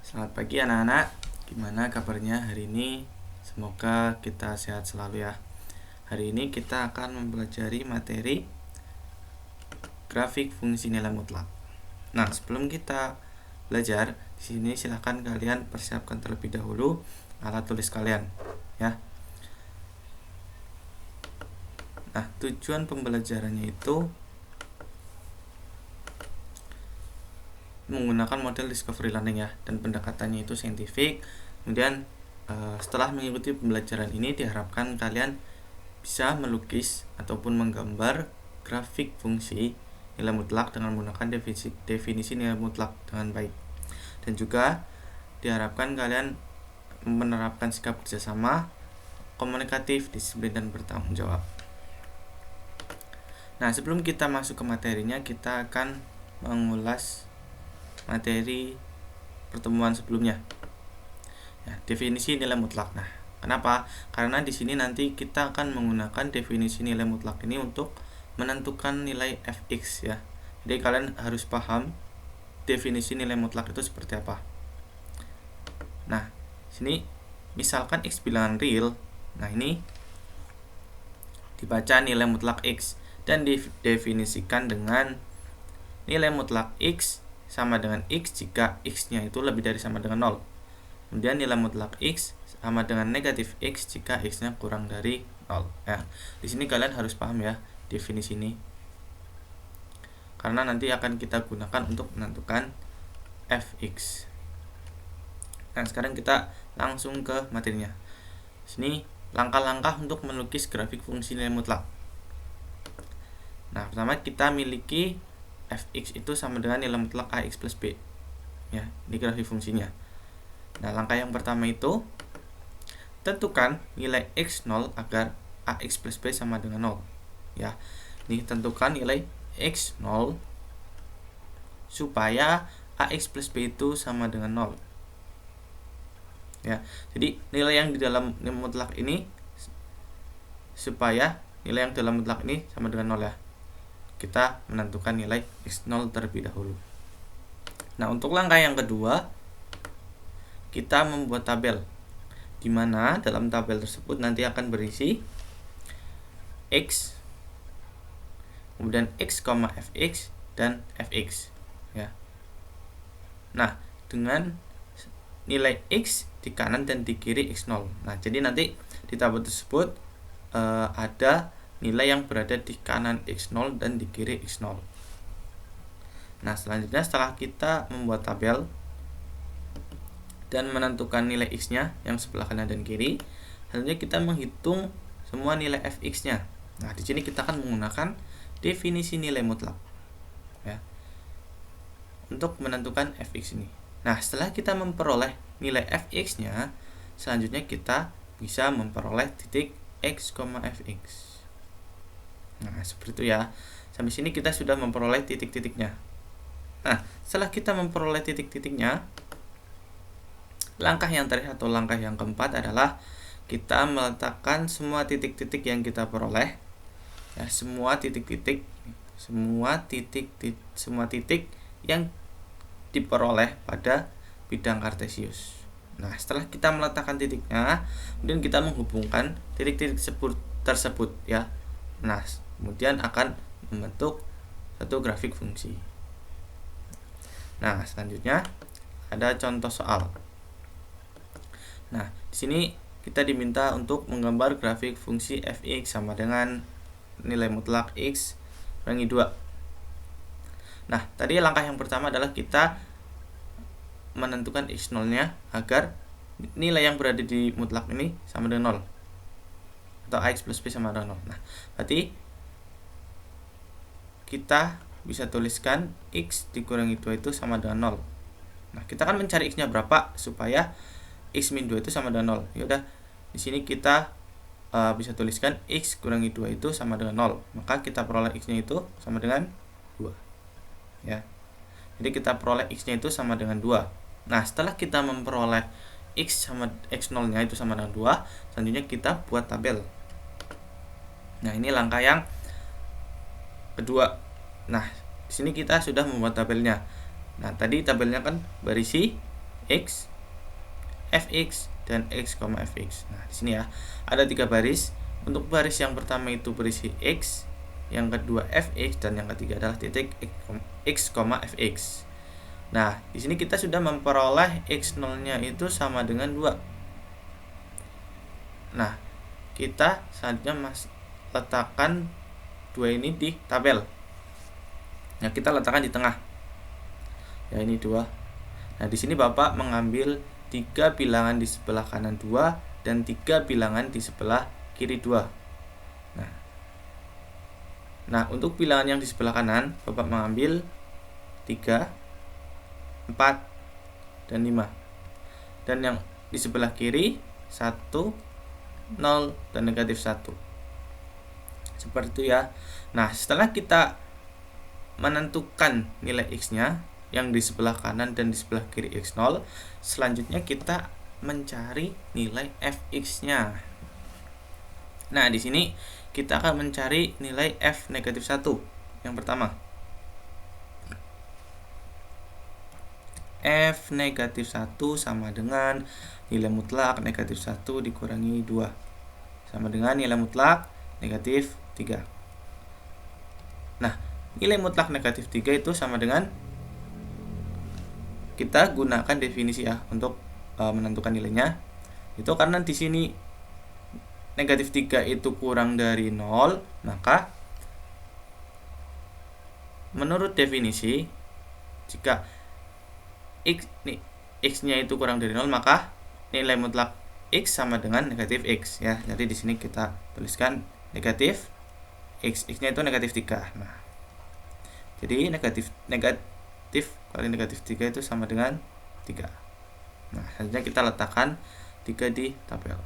Selamat pagi anak-anak, gimana kabarnya hari ini? Semoga kita sehat selalu ya. Hari ini kita akan mempelajari materi grafik fungsi nilai mutlak. Nah, sebelum kita belajar, di sini silahkan kalian persiapkan terlebih dahulu alat tulis kalian ya. Nah, tujuan pembelajarannya itu menggunakan model discovery learning ya, dan pendekatannya itu saintifik. Kemudian setelah mengikuti pembelajaran ini diharapkan kalian bisa melukis ataupun menggambar grafik fungsi nilai mutlak dengan menggunakan definisi nilai mutlak dengan baik. Dan juga diharapkan kalian menerapkan sikap kerjasama, komunikatif, disiplin, dan bertanggung jawab. Nah, sebelum kita masuk ke materinya, kita akan mengulas materi pertemuan sebelumnya. Ya, definisi nilai mutlak. Nah, kenapa? Karena di sini nanti kita akan menggunakan definisi nilai mutlak ini untuk menentukan nilai fx ya. Jadi kalian harus paham definisi nilai mutlak itu seperti apa. Nah, sini misalkan x bilangan real. Nah, ini dibaca nilai mutlak x dan didefinisikan dengan nilai mutlak x sama dengan x jika x-nya itu lebih dari sama dengan 0. Kemudian nilai mutlak x sama dengan negatif x jika x-nya kurang dari 0. Ya, di sini kalian harus paham ya definisi ini. Karena nanti akan kita gunakan untuk menentukan fx. Nah, sekarang kita langsung ke materinya. Sini langkah-langkah untuk melukis grafik fungsi nilai mutlak. Nah, pertama kita miliki fx itu sama dengan nilai mutlak ax plus b. Ya, ini grafik fungsinya. Nah, langkah yang pertama itu tentukan nilai x0 agar ax plus b sama dengan 0. Ya, ini tentukan nilai x0 supaya ax plus b itu sama dengan 0. Ya, jadi nilai yang di dalam nilai mutlak ini supaya nilai yang dalam mutlak ini sama dengan 0 ya. Kita menentukan nilai x0 terlebih dahulu. Nah, untuk langkah yang kedua, kita membuat tabel, di mana dalam tabel tersebut nanti akan berisi x, kemudian x, fx, dan fx. Ya. Nah, dengan nilai x di kanan dan di kiri x0. Nah, jadi nanti di tabel tersebut ada nilai yang berada di kanan x0 dan di kiri x0. Nah, selanjutnya setelah kita membuat tabel dan menentukan nilai x-nya yang sebelah kanan dan kiri, selanjutnya kita menghitung semua nilai fx-nya. Nah, di sini kita akan menggunakan definisi nilai mutlak ya, untuk menentukan fx ini. Nah, setelah kita memperoleh nilai fx-nya, selanjutnya kita bisa memperoleh titik x, fx. Nah, seperti itu ya. Sampai sini kita sudah memperoleh titik-titiknya. Nah, setelah kita memperoleh titik-titiknya, langkah yang terakhir atau langkah yang keempat adalah kita meletakkan semua titik-titik yang kita peroleh. Ya, semua titik yang diperoleh pada bidang kartesius. Nah, setelah kita meletakkan titiknya, kemudian kita menghubungkan titik-titik tersebut ya. Nah, kemudian akan membentuk satu grafik fungsi. Nah, selanjutnya ada contoh soal. Nah, di sini kita diminta untuk menggambar grafik fungsi fx sama dengan nilai mutlak x kurangi 2. Nah, tadi langkah yang pertama adalah kita menentukan x0-nya agar nilai yang berada di mutlak ini sama dengan 0. Atau ax plus b sama dengan 0. Nah, berarti kita bisa tuliskan x dikurangi 2 itu sama dengan 0. Nah, kita akan mencari x-nya berapa supaya x min 2 itu sama dengan 0. Ya udah, di sini kita bisa tuliskan x kurangi 2 itu sama dengan 0. Maka kita peroleh x-nya itu sama dengan 2. Ya. Jadi kita peroleh x-nya itu sama dengan 2. Nah, setelah kita memperoleh x sama x0-nya itu sama dengan 2, selanjutnya kita buat tabel. Nah, ini langkah yang kedua. Nah, di sini kita sudah membuat tabelnya. Nah, tadi tabelnya kan berisi X, fx, dan x, fx. Nah, di sini ya, ada 3 baris. Untuk baris yang pertama itu berisi x, yang kedua fx, dan yang ketiga adalah titik x, fx. Nah, di sini kita sudah memperoleh x0-nya itu sama dengan 2. Nah, kita selanjutnya letakkan 2 ini di tabel. Nah, kita letakkan di tengah. Ya, ini 2. Nah, di sini Bapak mengambil 3 bilangan di sebelah kanan 2 dan 3 bilangan di sebelah kiri 2. Nah, untuk bilangan yang di sebelah kanan, Bapak mengambil 3, 4, dan 5. Dan yang di sebelah kiri 1, 0, dan negatif 1. Seperti itu ya. Nah, setelah kita menentukan nilai x-nya yang di sebelah kanan dan di sebelah kiri x0, selanjutnya kita mencari nilai fx-nya. Nah, di sini kita akan mencari nilai f negatif 1. Yang pertama, f negatif 1 sama dengan nilai mutlak negatif 1 dikurangi 2, sama dengan nilai mutlak negatif 3. Nah, nilai mutlak negatif 3 itu sama dengan, kita gunakan definisi ya untuk menentukan nilainya. Itu karena di sini negatif 3 itu kurang dari 0, maka menurut definisi, jika x-nya itu kurang dari 0, maka nilai mutlak x sama dengan negatif x ya. Jadi di sini kita tuliskan negatif x-nya itu negatif 3. Nah, jadi negatif kali negatif 3 itu sama dengan 3. Nah, selanjutnya kita letakkan 3 di tabel.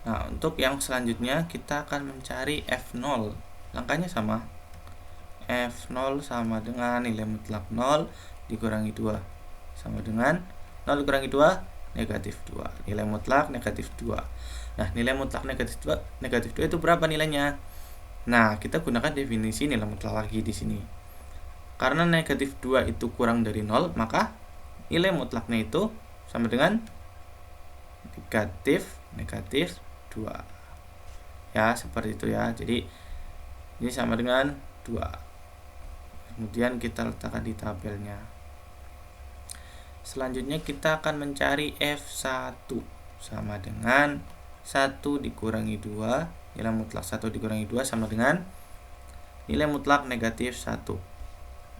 Nah, untuk yang selanjutnya kita akan mencari f0. Langkahnya sama. f0 sama dengan nilai mutlak 0 dikurangi 2, sama dengan 0 dikurangi 2, negatif 2. Nilai mutlak negatif 2. Nah, nilai mutlak negatif 2 itu berapa nilainya? Nah, kita gunakan definisi nilai mutlak lagi di sini. Karena negatif 2 itu kurang dari 0, maka nilai mutlaknya itu sama dengan negatif 2. Ya, seperti itu ya. Jadi ini sama dengan 2. Kemudian kita letakkan di tabelnya. Selanjutnya kita akan mencari f1 sama dengan 1 dikurangi 2. Nilai mutlak 1 dikurangi 2 sama dengan nilai mutlak negatif 1.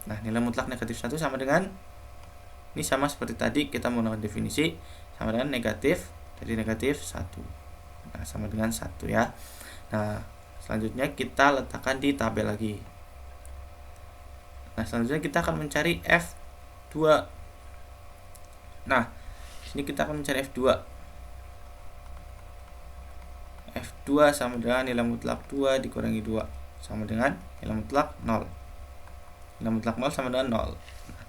Nah, nilai mutlak negatif 1 sama dengan, ini sama seperti tadi, kita menggunakan definisi sama dengan negatif, jadi negatif 1. Nah, sama dengan 1 ya. Nah, selanjutnya kita letakkan di tabel lagi. Nah, selanjutnya kita akan mencari f2. Nah, sini kita akan mencari f2. f2 sama dengan nilai mutlak 2 dikurangi 2, sama dengan nilai mutlak 0. Nilai mutlak 0 sama dengan 0. Nah,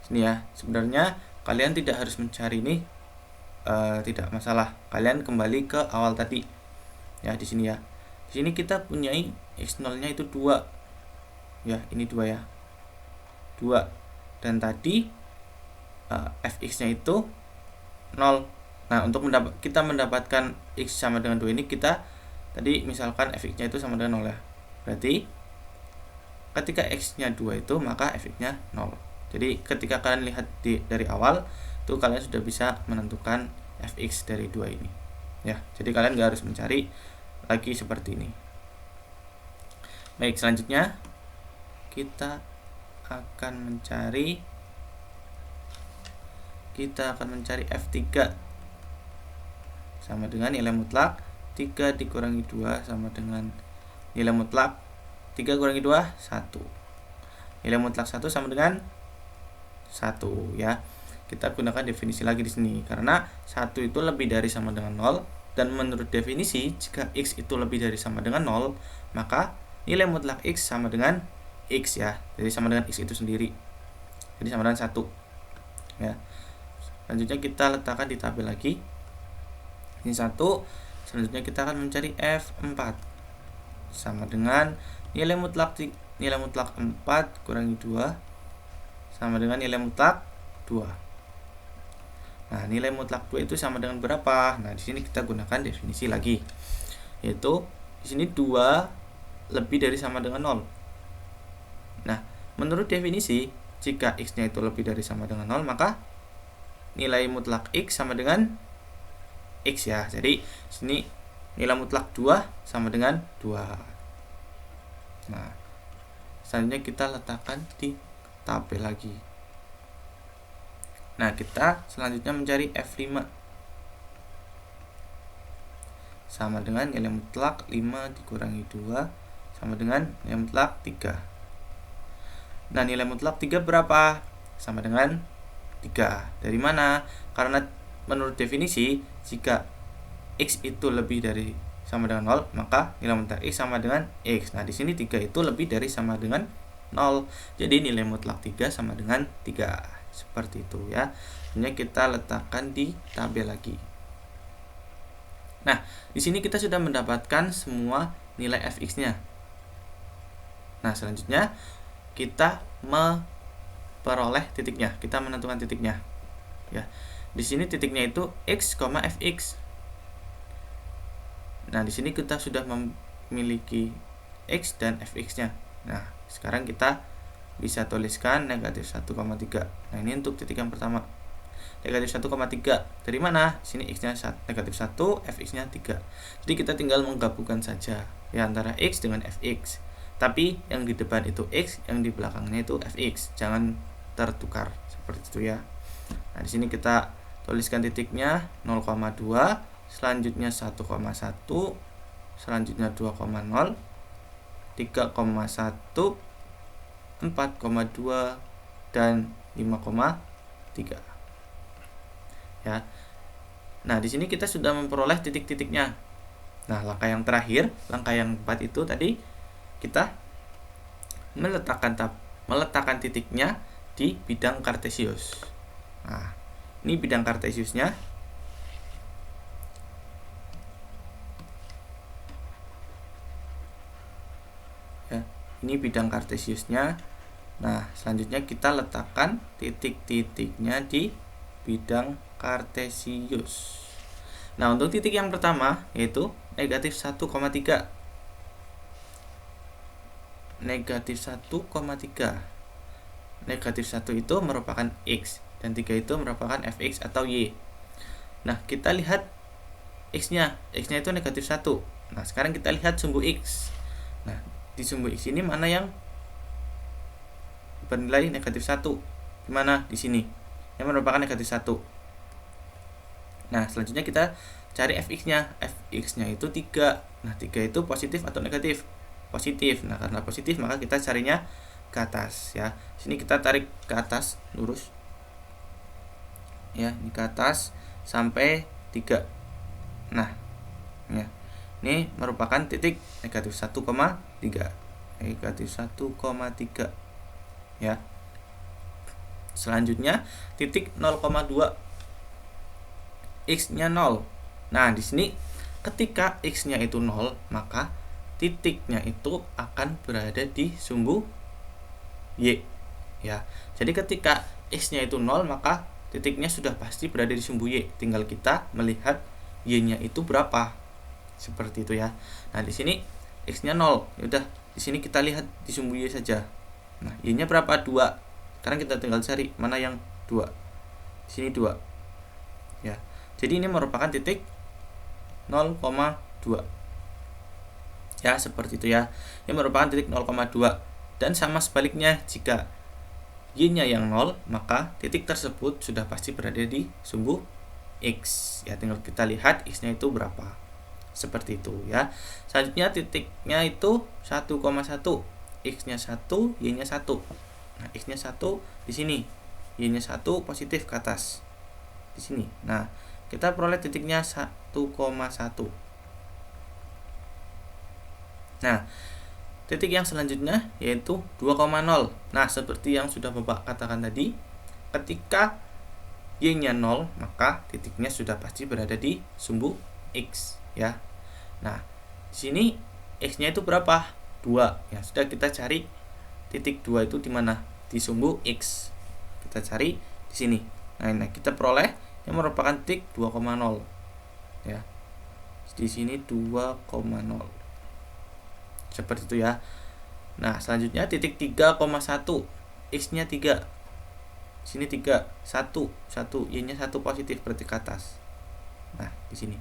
sini ya, sebenarnya kalian tidak harus mencari ini, tidak masalah. Kalian kembali ke awal tadi. Ya, di sini ya. Di sini kita punya x0-nya itu 2. Ya, ini 2 ya. 2. Dan tadi fx-nya itu 0. Nah, untuk kita mendapatkan x sama dengan 2 ini, kita tadi misalkan fx-nya itu sama dengan 0 ya. Berarti ketika x-nya 2 itu, maka fx-nya 0. Jadi ketika kalian lihat dari awal, itu kalian sudah bisa menentukan fx dari 2 ini. Ya, jadi kalian gak harus mencari lagi seperti ini. Baik, selanjutnya kita akan mencari f3 sama dengan nilai mutlak 3 dikurangi 2 sama dengan nilai mutlak 3 kurangi 2, 1. Nilai mutlak 1 sama dengan 1 ya. Kita gunakan definisi lagi di sini karena 1 itu lebih dari sama dengan 0, dan menurut definisi jika x itu lebih dari sama dengan 0, maka nilai mutlak x sama dengan x ya. Jadi sama dengan x itu sendiri. Jadi sama dengan 1. Ya. Selanjutnya kita letakkan di tabel lagi. Ini 1. Selanjutnya kita akan mencari f4 sama dengan nilai mutlak 4 kurangi 2 sama dengan nilai mutlak 2. Nah, nilai mutlak 2 itu sama dengan berapa? Nah, di sini kita gunakan definisi lagi. Yaitu di sini 2 lebih dari sama dengan 0. Nah, menurut definisi, jika X-nya itu lebih dari sama dengan 0, maka nilai mutlak X sama dengan X ya. Jadi, sini nilai mutlak 2 sama dengan 2. Nah, selanjutnya kita letakkan di tabel lagi. Nah, kita selanjutnya mencari F5 sama dengan nilai mutlak 5 dikurangi 2 sama dengan nilai mutlak 3. Nah, nilai mutlak 3 berapa? Sama dengan 3. Dari mana? Karena menurut definisi, jika X itu lebih dari sama dengan 0, maka nilai mutlak X sama dengan X. Nah, di sini 3 itu lebih dari sama dengan 0. Jadi nilai mutlak 3 sama dengan 3. Seperti itu ya. Ini kita letakkan di tabel lagi. Nah, di sini kita sudah mendapatkan semua nilai fx-nya. Nah, selanjutnya kita memperoleh titiknya. Kita menentukan titiknya. Ya. Di sini titiknya itu x, fx. Nah, di sini kita sudah memiliki x dan fx-nya. Nah, sekarang kita bisa tuliskan negatif 1,3. Nah, ini untuk titik yang pertama. Negatif 1,3. Dari mana? Sini x-nya negatif 1, fx-nya 3. Jadi kita tinggal menggabungkan saja ya antara x dengan fx. Tapi yang di depan itu x, yang di belakangnya itu fx. Jangan tertukar seperti itu ya. Nah, di sini kita tuliskan titiknya 0,2, selanjutnya 1,1, selanjutnya 2,0, 3,1, 4,2 dan 5,3. Ya. Nah, di sini kita sudah memperoleh titik-titiknya. Nah, langkah yang terakhir, langkah yang 4 itu tadi kita meletakkan titiknya di bidang kartesius. Nah, ini bidang kartesiusnya. Ya, ini bidang kartesiusnya. Nah, selanjutnya kita letakkan titik-titiknya di bidang kartesius. Nah, untuk titik yang pertama yaitu negatif 1,3. Negatif 1,3. Negatif 1 itu merupakan x dan 3 itu merupakan fx atau y. Nah, kita lihat x-nya. X-nya itu negatif 1. Nah, sekarang kita lihat sumbu x. Nah, di sumbu x ini mana yang bernilai negatif 1? Di mana? Di sini. Yang merupakan negatif 1. Nah, selanjutnya kita cari fx-nya. Fx-nya itu 3. Nah, 3 itu positif atau negatif? Positif. Nah, karena positif maka kita carinya ke atas ya. Sini kita tarik ke atas lurus. Ya, ini ke atas sampai 3. Nah, ya. Ini merupakan titik negatif 1,3. Negatif 1,3. Ya. Selanjutnya titik 0,2. X-nya 0. Nah, di sini ketika X-nya itu 0, maka titiknya itu akan berada di sumbu Y. Ya. Jadi ketika X-nya itu 0, maka titiknya sudah pasti berada di sumbu Y. Tinggal kita melihat Y-nya itu berapa. Seperti itu ya. Nah, di sini X-nya 0. Udah, di sini kita lihat di sumbu Y saja. Nah, Y-nya berapa? 2. Sekarang kita tinggal cari mana yang 2. Di sini 2. Ya. Jadi ini merupakan titik 0,2. Ya, seperti itu ya. Ini merupakan titik 0,2. Dan sama sebaliknya, jika Y-nya yang 0, maka titik tersebut sudah pasti berada di sumbu X. Ya, tinggal kita lihat X-nya itu berapa. Seperti itu ya. Selanjutnya titiknya itu 1,1. X-nya 1, Y-nya 1. Nah, X-nya 1 di sini. Y-nya 1 positif ke atas. Di sini. Nah, kita peroleh titiknya 1,1. Nah, titik yang selanjutnya yaitu 2,0. Nah, seperti yang sudah Bapak katakan tadi, ketika Y-nya 0, maka titiknya sudah pasti berada di sumbu X ya. Nah, di sini X-nya itu berapa? 2. Ya, sudah kita cari titik 2 itu di mana? Di sumbu X. kita cari di sini. Nah, kita peroleh yang merupakan titik 2,0 ya. Di sini 2,0. Seperti itu ya. Nah, selanjutnya titik 3,1. X-nya 3. Sini 3, 1, Y-nya 1 positif berarti ke atas. Nah, di sini.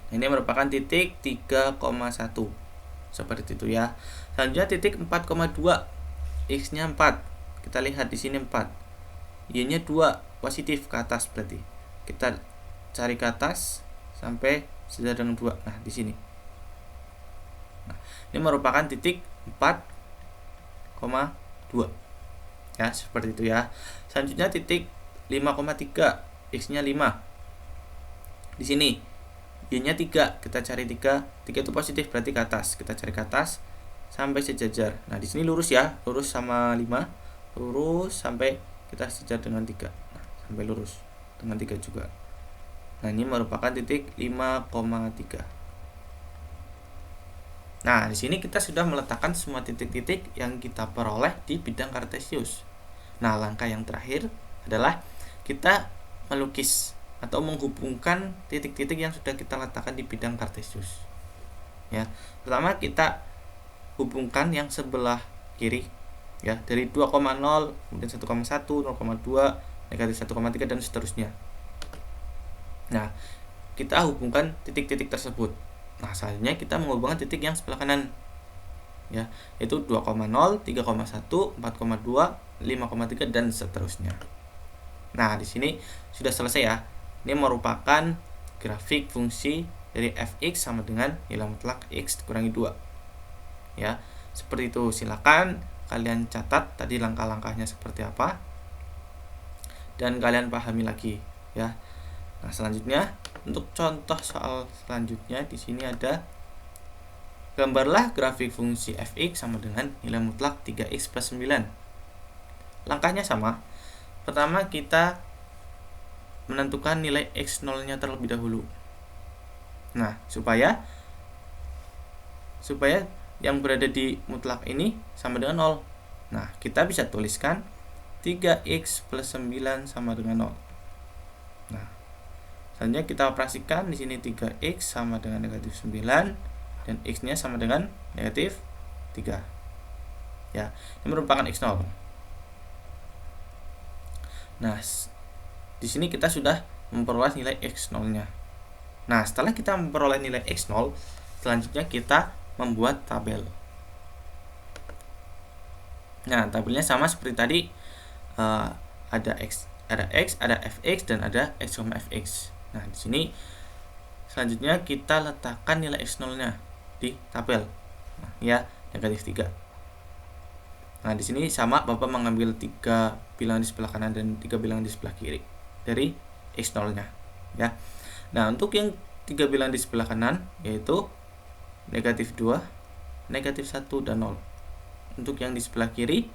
Nah, ini merupakan titik 3,1. Seperti itu ya. Selanjutnya titik 4,2. X-nya 4. Kita lihat di sini 4. Y-nya 2 positif ke atas berarti. Kita cari ke atas sampai sejajar dengan 2. Nah, di sini. Nah, ini merupakan titik 4,2. Ya, seperti itu ya. Selanjutnya titik 5,3. X-nya 5. Di sini Y-nya 3, kita cari 3. 3 itu positif berarti ke atas. Kita cari ke atas sampai sejajar. Nah, di sini lurus ya, lurus sama 5. Lurus sampai kita sejajar dengan 3. Nah, sampai lurus dengan 3 juga. Nah, ini merupakan titik 5,3. Nah, di sini kita sudah meletakkan semua titik-titik yang kita peroleh di bidang kartesius. Nah, langkah yang terakhir adalah kita melukis atau menghubungkan titik-titik yang sudah kita letakkan di bidang kartesius. Ya, pertama kita hubungkan yang sebelah kiri ya, dari 2,0, kemudian 1,1, 0,2, negatif 1,3 dan seterusnya. Nah, kita hubungkan titik-titik tersebut. Nah, selanjutnya kita menghubungkan titik yang sebelah kanan ya, yaitu 2,0, 3,1, 4,2, 5,3 dan seterusnya. Nah, di sini sudah selesai ya. Ini merupakan grafik fungsi dari fx sama dengan nilai mutlak x dikurangi 2. Ya, seperti itu. Silakan kalian catat tadi langkah-langkahnya seperti apa dan kalian pahami lagi ya. Nah, selanjutnya untuk contoh soal selanjutnya di sini ada gambarlah grafik fungsi fx sama dengan nilai mutlak 3x plus 9. Langkahnya sama. Pertama kita menentukan nilai x0-nya terlebih dahulu. Nah, supaya yang berada di mutlak ini sama dengan 0. Nah, kita bisa tuliskan 3x plus 9 sama dengan 0. Nah, selanjutnya kita operasikan di sini 3x sama dengan negatif 9 dan x-nya sama dengan negatif 3. Ya, ini merupakan x0. Nah, di sini kita sudah memperoleh nilai x0-nya. Nah, setelah kita memperoleh nilai x0, selanjutnya kita membuat tabel. Nah, tabelnya sama seperti tadi, ada x, ada fx dan ada x, fx. Nah, di sini selanjutnya kita letakkan nilai x0-nya di tabel. Nah, ya, negatif 3. Nah, di sini sama Bapak mengambil 3 bilangan di sebelah kanan dan 3 bilangan di sebelah kiri dari x0-nya, ya. Nah, untuk yang 3 bilangan di sebelah kanan yaitu negatif 2, negatif 1 dan 0. Untuk yang di sebelah kiri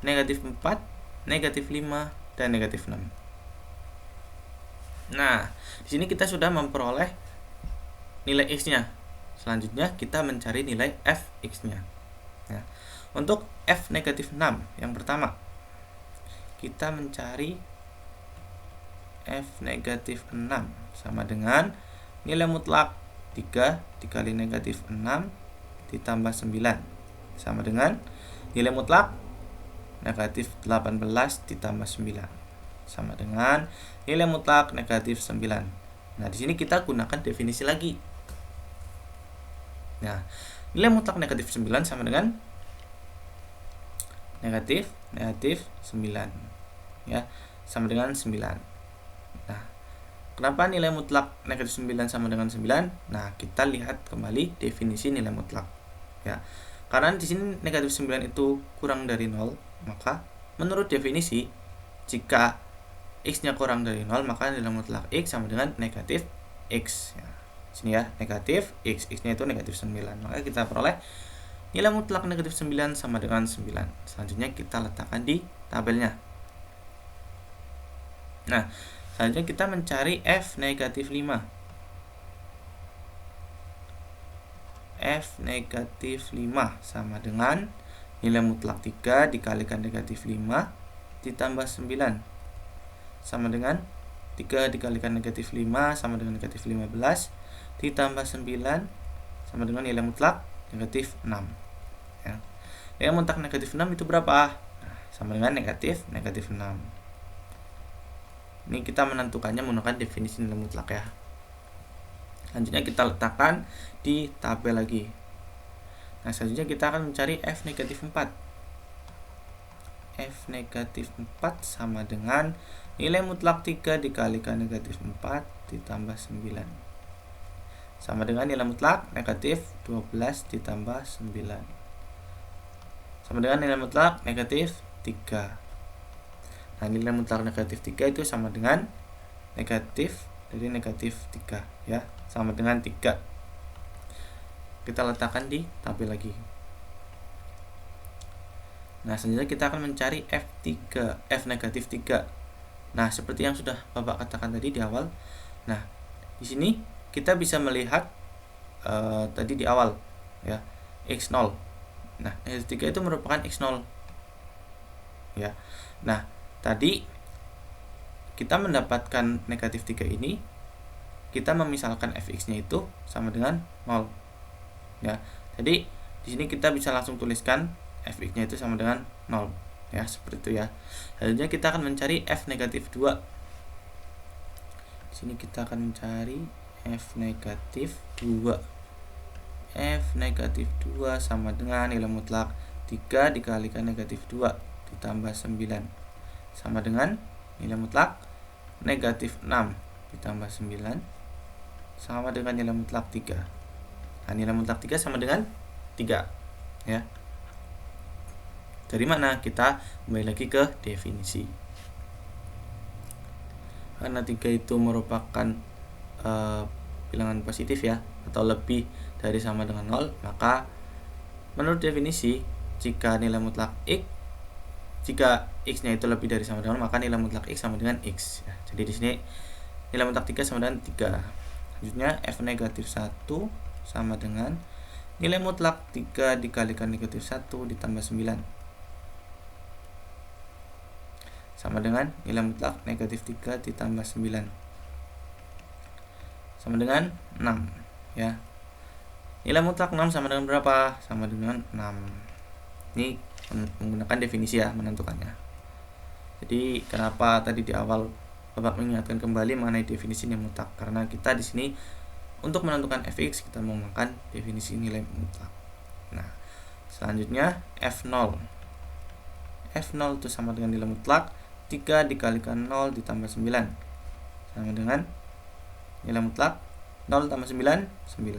negatif 4, negatif 5 dan negatif 6. Nah, di sini kita sudah memperoleh nilai x-nya. Selanjutnya kita mencari nilai fx-nya. Nah, untuk f negatif 6 yang pertama kita mencari f negatif 6 sama dengan nilai mutlak 3 dikali negatif 6 ditambah 9 sama dengan nilai mutlak negatif 18 ditambah 9 sama dengan nilai mutlak negatif 9. Nah, di sini kita gunakan definisi lagi. Nah, nilai mutlak negatif 9 sama dengan negatif 9 ya, sama dengan 9. Nah, kenapa nilai mutlak negatif 9 sama dengan 9? Nah, kita lihat kembali definisi nilai mutlak ya. Karena di sini negatif 9 itu kurang dari 0, maka menurut definisi jika x-nya kurang dari 0 maka nilai mutlak x sama dengan negatif x ya. Sini ya, negatif x-nya itu negatif 9. Maka kita peroleh nilai mutlak negatif 9 sama dengan 9. Selanjutnya kita letakkan di tabelnya. Nah, selanjutnya kita mencari f negatif 5. F negatif 5 sama dengan nilai mutlak 3 dikalikan negatif 5 ditambah 9 sama dengan 3 dikalikan negatif 5 sama dengan negatif 15 ditambah 9 sama dengan nilai mutlak negatif 6 ya. Nilai mutlak negatif 6 itu berapa? Nah, sama dengan negatif 6. Ini kita menentukannya menggunakan definisi nilai mutlak ya. Selanjutnya kita letakkan di tabel lagi. Nah, selanjutnya kita akan mencari F negatif 4. F negatif 4 sama dengan nilai mutlak 3 dikalikan negatif 4 ditambah 9. Sama dengan nilai mutlak negatif 12 ditambah 9. Sama dengan nilai mutlak negatif 3. Nah, nilai mutlak negatif 3 itu sama dengan negatif dari negatif 3 ya, sama dengan 3. Kita letakkan di tabel lagi. Nah, selanjutnya kita akan mencari F3, F negatif 3. Nah, seperti yang sudah Bapak katakan tadi di awal. Nah, di sini kita bisa melihat tadi di awal ya, X0. Nah, negatif 3 itu merupakan X0 ya. Nah, tadi kita mendapatkan negatif 3 ini, kita memisalkan fx-nya itu sama dengan 0 ya. Jadi di sini kita bisa langsung tuliskan fx-nya itu sama dengan 0 ya, seperti itu ya. Selanjutnya kita akan mencari f negatif 2. Di sini kita akan mencari f negatif 2. F negatif 2 sama dengan nilai mutlak 3 dikalikan negatif 2 ditambah 9 sama dengan nilai mutlak negatif 6 ditambah 9 sama dengan nilai mutlak 3. Nah, nilai mutlak 3 sama dengan 3 ya. Dari mana? Kita kembali lagi ke definisi. Karena 3 itu merupakan bilangan positif ya, atau lebih dari sama dengan 0, maka menurut definisi jika nilai mutlak x, jika x-nya itu lebih dari sama dengan 0, maka nilai mutlak x sama dengan x ya. Jadi di sini nilai mutlak 3 sama dengan 3. Selanjutnya f negatif 1 sama dengan nilai mutlak 3 dikalikan negatif 1 ditambah 9 sama dengan nilai mutlak negatif 3 ditambah 9 sama dengan 6 ya. Nilai mutlak 6 sama dengan berapa? Sama dengan 6. Ini menggunakan definisi ya, menentukannya. Jadi kenapa tadi di awal Bapak mengingatkan kembali mengenai definisi nilai mutlak? Karena kita di sini untuk menentukan fx kita menggunakan definisi nilai mutlak. Nah, selanjutnya f0. F0 itu sama dengan nilai mutlak 3 dikalikan 0 ditambah 9 sama dengan nilai mutlak 0 tambah 9 9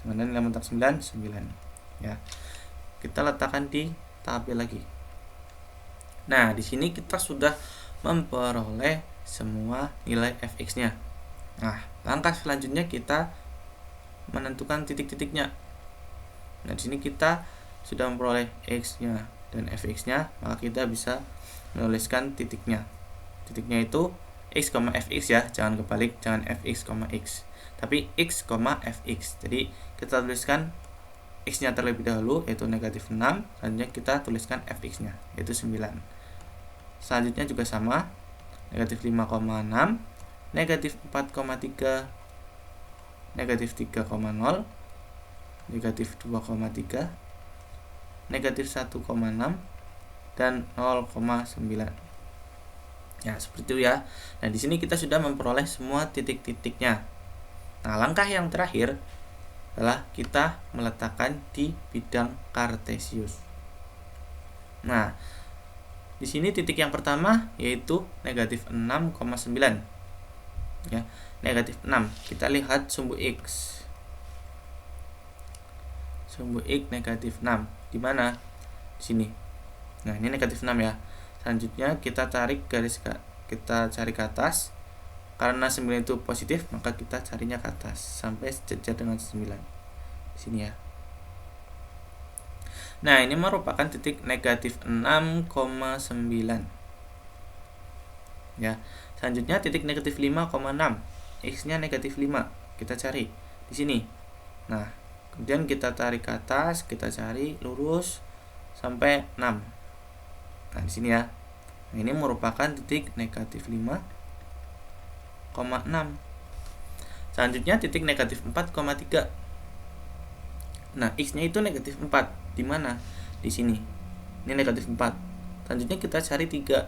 sama dengan nilai mutlak 9 9 ya. Kita letakkan di tabel lagi. Nah, di sini kita sudah memperoleh semua nilai fx-nya. Nah, langkah selanjutnya kita menentukan titik-titiknya. Nah, di sini kita sudah memperoleh x-nya dan fx-nya, maka kita bisa menuliskan titiknya. Titiknya itu x, fx ya, jangan kebalik, jangan fx, x, tapi x, fx. Jadi kita tuliskan x-nya terlebih dahulu, yaitu negatif 6, selanjutnya kita tuliskan fx-nya, yaitu 9. Selanjutnya juga sama, negatif 5,6, negatif 4,3, negatif 3,0, negatif 2,3, negatif 1,6, dan 0,9. Ya, seperti itu ya. Nah, di sini kita sudah memperoleh semua titik-titiknya. Nah, langkah yang terakhir adalah kita meletakkan di bidang kartesius. Nah, di sini titik yang pertama yaitu negatif 6,9. Ya, negatif 6. Kita lihat sumbu x. Sumbu x negatif 6. Di mana? Di sini. Nah, ini negatif 6 ya. Selanjutnya kita tarik kita cari ke atas. Karena 9 itu positif, maka kita carinya ke atas sampai sejajar dengan 9. Di sini ya. Nah, ini merupakan titik negatif 6,9. Ya. Selanjutnya titik negatif 5,6. X-nya negatif 5. Kita cari di sini. Nah, kemudian kita tarik ke atas, kita cari lurus sampai 6. Nah, di sini ya. Nah, ini merupakan titik negatif 5,6. Selanjutnya titik negatif 4,3. Nah, X-nya itu negatif 4. Di mana? Di sini. Ini negatif 4. Selanjutnya kita cari 3.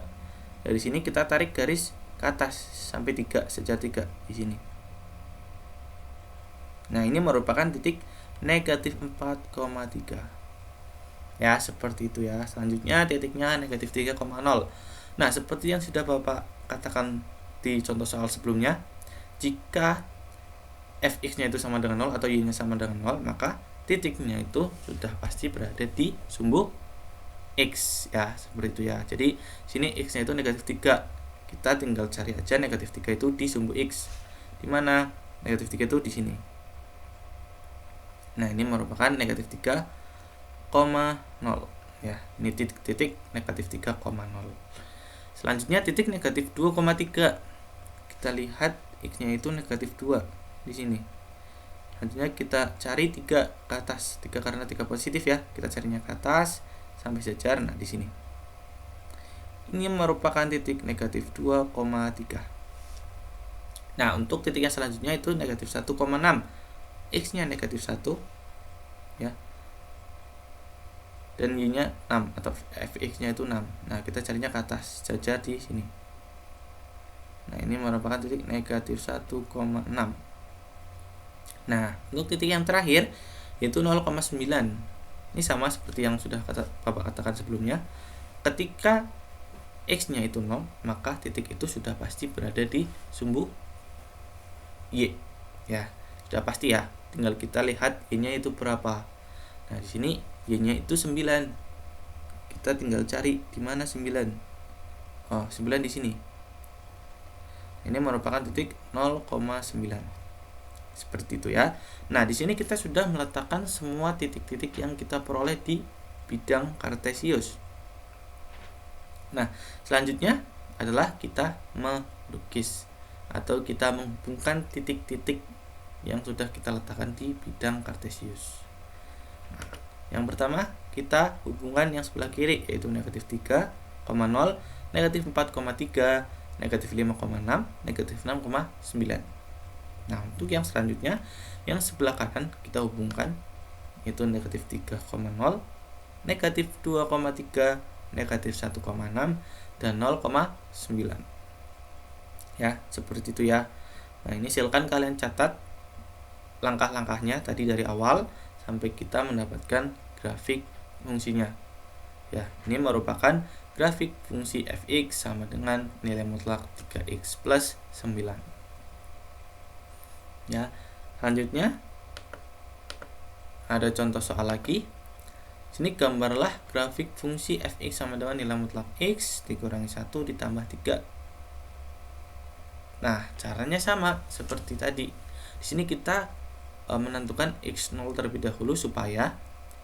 Dari sini kita tarik garis ke atas sampai 3, sejar 3 di sini. Nah, ini merupakan titik negatif 4,3. Ya, seperti itu ya. Selanjutnya titiknya negatif 3,0. Nah, seperti yang sudah Bapak katakan di contoh soal sebelumnya, jika fx-nya itu sama dengan 0 atau y-nya sama dengan 0, maka titiknya itu sudah pasti berada di sumbu X ya, seperti itu ya. Jadi sini X-nya itu negatif 3. Kita tinggal cari aja negatif 3 itu di sumbu X. Di mana? Negatif 3 itu di sini. Nah, ini merupakan negatif 3,0 ya. Ini titik negatif 3,0. Selanjutnya titik negatif 2,3. Kita lihat X-nya itu negatif 2 di sini. Selanjutnya kita cari 3 ke atas. 3 karena 3 positif ya. Kita carinya ke atas sampai sejar. Nah, di sini. Ini merupakan titik negatif 2,3. Nah, untuk titik yang selanjutnya itu negatif 1,6. X-nya negatif 1 ya. Dan Y-nya 6 atau fx-nya itu 6. Nah, kita carinya ke atas, sejar di sini. Nah, ini merupakan titik negatif 1,6. Nah, untuk titik yang terakhir yaitu 0,9. Ini sama seperti yang sudah Bapak katakan sebelumnya. Ketika X-nya itu 0, maka titik itu sudah pasti berada di sumbu Y. Ya, sudah pasti ya. Tinggal kita lihat Y-nya itu berapa. Nah, di sini Y-nya itu 9. Kita tinggal cari di mana 9. Oh, 9 di sini. Ini merupakan titik 0,9. Seperti itu ya. Nah, di sini kita sudah meletakkan semua titik-titik yang kita peroleh di bidang kartesius. Nah, selanjutnya adalah kita melukis atau kita menghubungkan titik-titik yang sudah kita letakkan di bidang kartesius. Nah, yang pertama kita hubungkan yang sebelah kiri yaitu negatif 3,0, negatif 4,3, negatif 5,6, negatif 6,9. Nah, untuk yang selanjutnya yang sebelah kanan kita hubungkan yaitu negatif 3,0, negatif 2,3, negatif 1,6 dan 0,9. Ya, seperti itu ya. Nah, ini silakan kalian catat langkah-langkahnya tadi dari awal sampai kita mendapatkan grafik fungsinya. Ya, ini merupakan grafik fungsi fx sama dengan nilai mutlak 3x plus 9. Ya, selanjutnya ada contoh soal lagi. Sini gambarlah grafik fungsi fx sama dengan nilai mutlak x dikurangi 1 ditambah 3. Nah, caranya sama seperti tadi. Di sini kita menentukan x0 terlebih dahulu supaya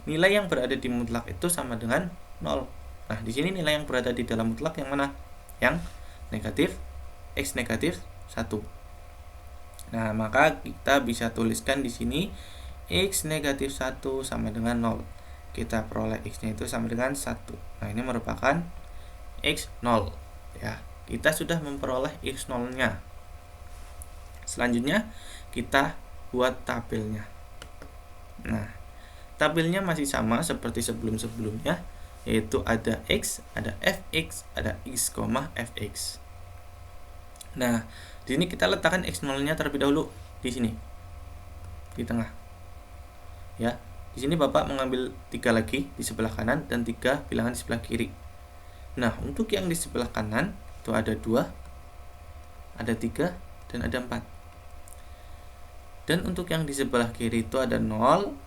nilai yang berada di mutlak itu sama dengan 0. Nah, di sini nilai yang berada di dalam mutlak yang mana? Yang negatif, x negatif 1. Nah, maka kita bisa tuliskan di sini x negatif 1 sama dengan 0. Kita peroleh x-nya itu sama dengan 1. Nah, ini merupakan x0 ya. Kita sudah memperoleh x0-nya. Selanjutnya kita buat tabelnya. Nah, tabelnya masih sama seperti sebelum-sebelumnya, yaitu ada x, ada fx, ada x, fx. Nah, di sini kita letakkan x0-nya terlebih dahulu di sini. Di tengah. Ya. Di sini Bapak mengambil 3 lagi di sebelah kanan dan 3 bilangan di sebelah kiri. Nah, untuk yang di sebelah kanan itu ada 2, ada 3 dan ada 4. Dan untuk yang di sebelah kiri itu ada 0,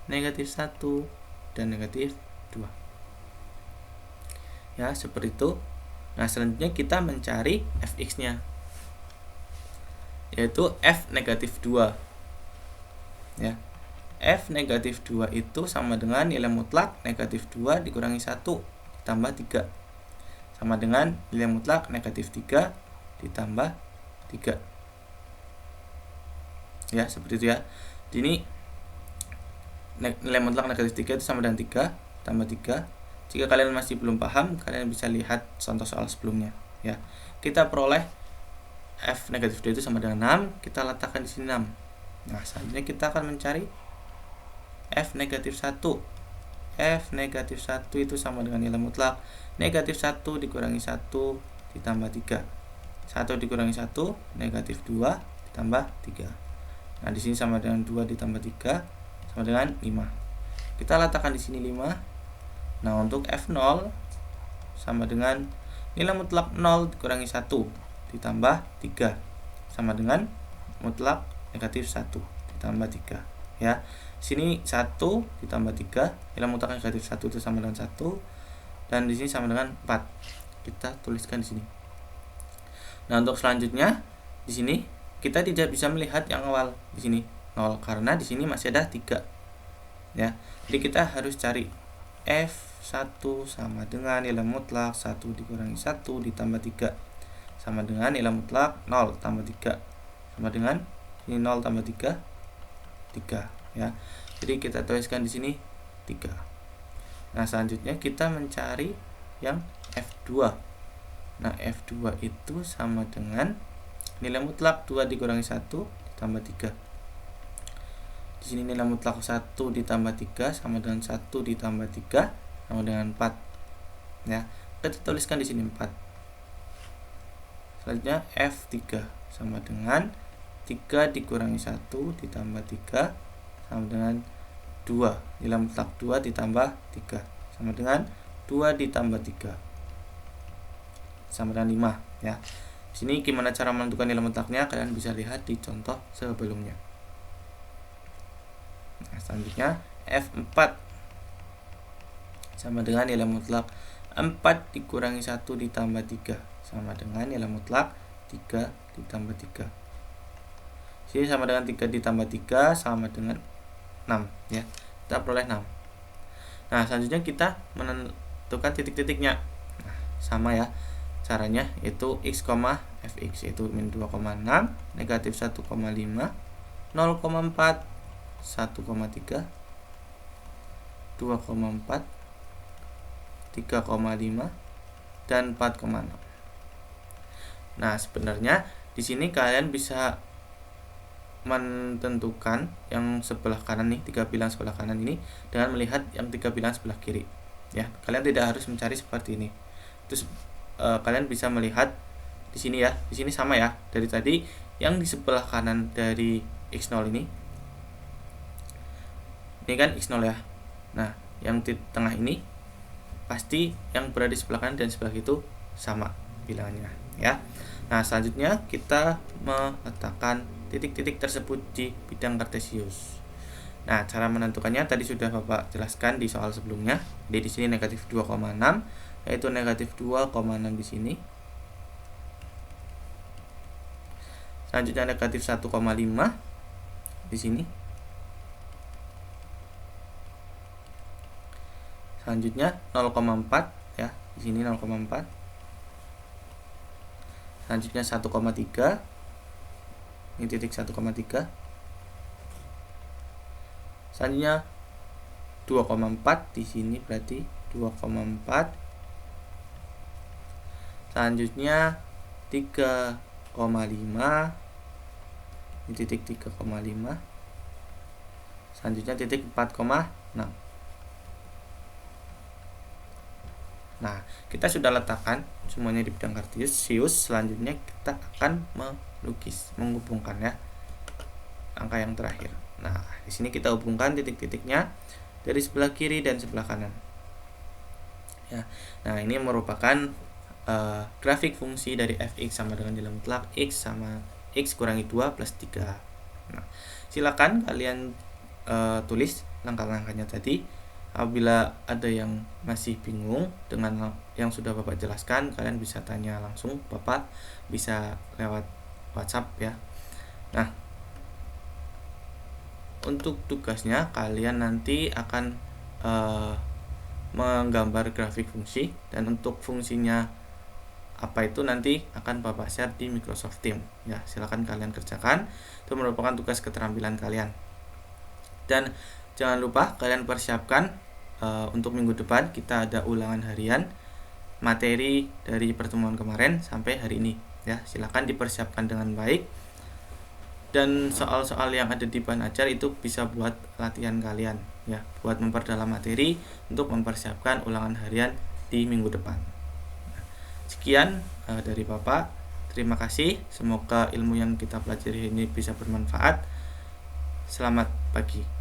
negatif 1 dan negatif 2. Ya, seperti itu. Nah, selanjutnya kita mencari fx-nya, yaitu f negatif 2. Ya. F negatif 2 itu sama dengan nilai mutlak negatif 2 dikurangi 1 ditambah 3. Sama dengan nilai mutlak negatif 3 ditambah 3. Ya, seperti itu ya. Ini nilai mutlak negatif 3 itu sama dengan 3 ditambah 3. Jika kalian masih belum paham, kalian bisa lihat contoh soal sebelumnya ya. Kita peroleh F negatif 2 itu sama dengan 6, kita letakkan di sini 6. Nah, selanjutnya kita akan mencari F negatif 1. F negatif 1 itu sama dengan nilai mutlak negatif 1 dikurangi 1 ditambah 3. 1 dikurangi 1, negatif 2 ditambah 3. Nah, di sini sama dengan 2 ditambah 3 sama dengan 5. Kita letakkan di sini 5. Nah, untuk F0 sama dengan nilai mutlak 0 dikurangi 1 ditambah 3 sama dengan mutlak negatif 1 ditambah 3 ya. Sini 1 ditambah 3, nilai mutlak negatif 1 itu sama dengan 1, dan di sini sama dengan 4. Kita tuliskan di sini. Nah, untuk selanjutnya di sini kita tidak bisa melihat yang awal di sini 0 karena di sini masih ada 3 ya. Jadi kita harus cari F1 sama dengan nilai mutlak 1 dikurangi 1 ditambah 3 sama dengan nilai mutlak 0 tambah 3 sama dengan ini 0 tambah 3 ya. Jadi kita tuliskan di sini 3. Nah, selanjutnya kita mencari yang F2. Nah, F2 itu sama dengan nilai mutlak 2 dikurangi 1 ditambah 3. Di sini nilai mutlak 1 ditambah 3 sama dengan 1 ditambah 3 sama dengan 4 ya. Kita tuliskan di sini 4. Selanjutnya F3 sama dengan 3 dikurangi 1 ditambah 3 sama dengan 2. Nilai mutlak 2 ditambah 3 sama dengan 2 ditambah 3 sama dengan 5 ya. Di sini gimana cara menentukan nilai mutlaknya, kalian bisa lihat di contoh sebelumnya. Nah, selanjutnya F4 sama dengan nilai mutlak 4 dikurangi 1 ditambah 3 sama dengan nilai mutlak 3 ditambah 3. Sini sama dengan 3 ditambah 3 sama dengan 6 ya. Kita peroleh 6. Nah, selanjutnya kita menentukan titik-titiknya. Nah, sama ya. Caranya yaitu x, fx yaitu min 2,6, negatif 1,5, 0,4, 1,3, 2,4, 3,5 dan 4,6. Nah, sebenarnya di sini kalian bisa menentukan yang sebelah kanan nih, 3 bilangan sebelah kanan ini dengan melihat yang 3 bilangan sebelah kiri ya. Kalian tidak harus mencari seperti ini. Terus kalian bisa melihat di sini ya. Di sini sama ya. Dari tadi yang di sebelah kanan dari x0 ini kan x0 ya. Nah, yang di tengah ini pasti yang berada di sebelah kanan dan sebelah itu sama bilangannya ya. Nah, selanjutnya kita meletakkan titik-titik tersebut di bidang kartesius. Nah, cara menentukannya tadi sudah Bapak jelaskan di soal sebelumnya. Jadi di sini negatif 2,6 yaitu negatif 2,6 di sini. Selanjutnya negatif 1,5 di sini. Selanjutnya 0,4 ya, di sini 0,4. Selanjutnya 1,3. Ini titik 1,3. Selanjutnya 2,4 di sini berarti 2,4. Selanjutnya 3,5. Ini titik 3,5. Selanjutnya titik 4,6. Nah, kita sudah letakkan semuanya di bidang kartesius. Selanjutnya kita akan melukis, menghubungkan ya angka yang terakhir. Nah, di sini kita hubungkan titik-titiknya dari sebelah kiri dan sebelah kanan. Ya. Nah, ini merupakan grafik fungsi dari fx sama dengan nilai mutlak x sama x kurangi 2 plus 3. Nah, silakan kalian tulis langkah-langkahnya tadi. Apabila ada yang masih bingung dengan yang sudah Bapak jelaskan, kalian bisa tanya langsung Bapak, bisa lewat WhatsApp ya. Nah, untuk tugasnya kalian nanti akan menggambar grafik fungsi, dan untuk fungsinya apa itu nanti akan Bapak share di Microsoft Teams ya. Silakan kalian kerjakan, itu merupakan tugas keterampilan kalian. Dan jangan lupa kalian persiapkan untuk minggu depan kita ada ulangan harian materi dari pertemuan kemarin sampai hari ini ya. Silakan dipersiapkan dengan baik, dan soal-soal yang ada di bahan ajar itu bisa buat latihan kalian ya, buat memperdalam materi untuk mempersiapkan ulangan harian di minggu depan. Sekian dari Bapak. Terima kasih. Semoga ilmu yang kita pelajari ini bisa bermanfaat. Selamat pagi.